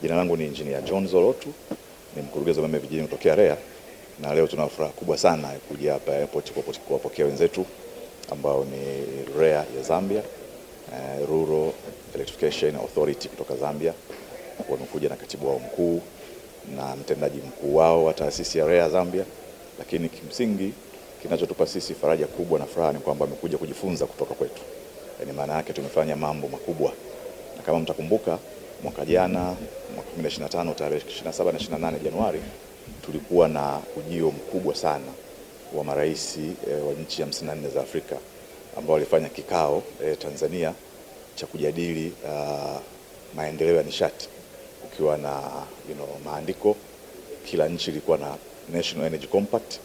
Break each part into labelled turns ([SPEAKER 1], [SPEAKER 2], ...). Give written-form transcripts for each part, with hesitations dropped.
[SPEAKER 1] Jina langu ni Engineer John Zolotu, ni mkurugenzi wa umeme vijijini kutokea REA, na leo tuna furaha kubwa sana kuja hapa airport kuwapokea wenzetu ambao ni REA ya Zambia, Rural Electrification Authority kutoka Zambia. Wamekuja na katibu wao mkuu na mtendaji mkuu wao wa taasisi ya REA Zambia, lakini kimsingi kinachotupa sisi faraja kubwa na furaha ni kwamba wamekuja kujifunza kutoka kwetu. Yaani maana yake tumefanya mambo makubwa. Na kama mtakumbuka mwaka jana, mwaka 2025 tarehe 27 na 28 Januari tulikuwa na ujio mkubwa sana wa marais wa nchi 54 za Afrika ambao walifanya kikao Tanzania cha kujadili maendeleo ya nishati, ukiwa na maandiko. Kila nchi ilikuwa na National Energy Compact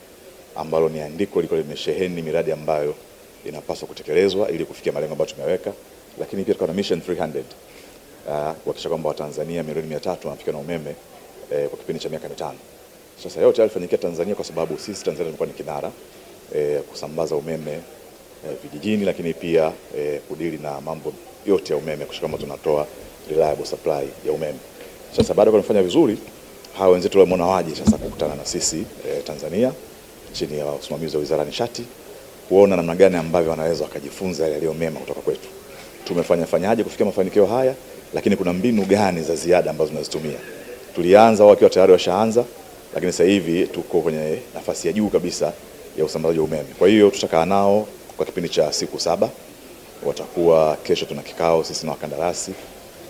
[SPEAKER 1] ambalo ni andiko liko limesheheni miradi ambayo inapaswa kutekelezwa ili kufikia malengo ambayo tumeweka, lakini pia tuko na Mission 300 kuhakikisha kwamba Watanzania milioni 300 wanafika na umeme kwa kipindi cha miaka 5. Sasa yote yalifanyikia Tanzania kwa sababu sisi Tanzania tulikuwa ni kinara kusambaza umeme vijijini, lakini pia kudili na mambo yote ya umeme, kuhakikisha kwamba tunatoa reliable supply ya umeme. Sasa baada ya kufanya vizuri, hao wenzetu wameona waje sasa kukutana na sisi Tanzania chini ya usimamizi wa Wizara ya Nishati, kuona namna gani ambavyo wanaweza wakajifunza yale yaliyo mema kutoka kwetu. Tumefanyaje kufikia mafanikio haya, lakini kuna mbinu gani za ziada ambazo tunazitumia. Tulianza wakiwa tayari washaanza, lakini sasa hivi tuko kwenye nafasi ya juu kabisa ya usambazaji wa umeme. Kwa hiyo tutakaa nao kwa kipindi cha siku 7. Watakuwa kesho tuna kikao sisi na wakandarasi,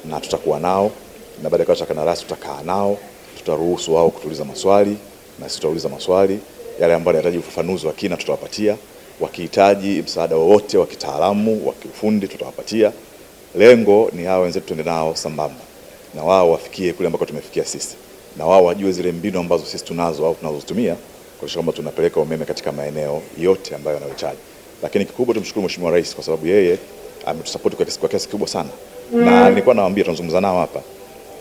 [SPEAKER 1] na tutakuwa nao, na baada ya kikao cha kandarasi tutakaa nao, tutaruhusu wao kutuuliza maswali na sisi tutauliza maswali. Yale ambayo yanahitaji ufafanuzi wa kina tutawapatia. Wakihitaji msaada wowote wa kitaalamu, wa kiufundi tutawapatia. Lengo ni hao wenzetu tuende nao sambamba na wao wafikie kule ambako tumefikia sisi, na wao wajue zile mbinu ambazo sisi tunazo au tunazozitumia kwa kwamba tunapeleka umeme katika maeneo yote ambayo yanahitaji. Lakini kikubwa tumshukuru Mheshimiwa Rais kwa sababu yeye ametusupport kwa kiasi kikubwa sana, na nilikuwa nawaambia tunazungumza nao hapa,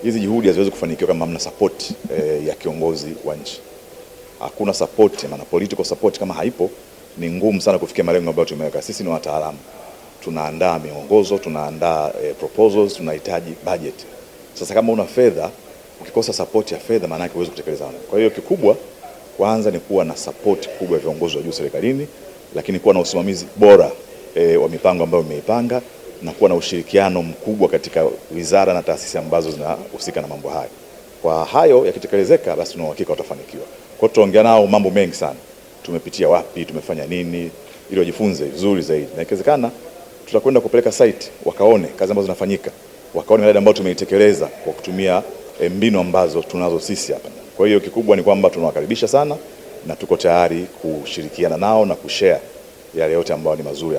[SPEAKER 1] hizi juhudi haziwezi kufanikiwa kama hamna support ya kiongozi wa nchi. Hakuna support, maana political support kama haipo ni ngumu sana kufikia malengo ambayo tumeweka. Sisi ni wataalamu, tunaandaa miongozo, tunaandaa proposals, tunahitaji budget. Sasa kama una fedha, ukikosa support ya fedha, maana yake huwezi kutekeleza. Kwa hiyo kikubwa kwanza ni kuwa na support kubwa ya viongozi wa juu serikalini, lakini kuwa na usimamizi bora wa mipango ambayo umeipanga, na kuwa na ushirikiano mkubwa katika wizara na taasisi ambazo zinahusika na mambo haya. Kwa hayo yakitekelezeka, basi tuna uhakika watafanikiwa. Kwa hiyo tutaongea nao mambo mengi sana. Tumepitia wapi, tumefanya nini, ili wajifunze vizuri zaidi. Na ikiwezekana tutakwenda kupeleka site wakaone kazi ambazo zinafanyika, wakaone miradi ambayo tumeitekeleza kwa kutumia mbinu ambazo tunazo sisi hapa. Kwa hiyo kikubwa ni kwamba tunawakaribisha sana na tuko tayari kushirikiana nao na kushare yale yote ambayo ni mazuri.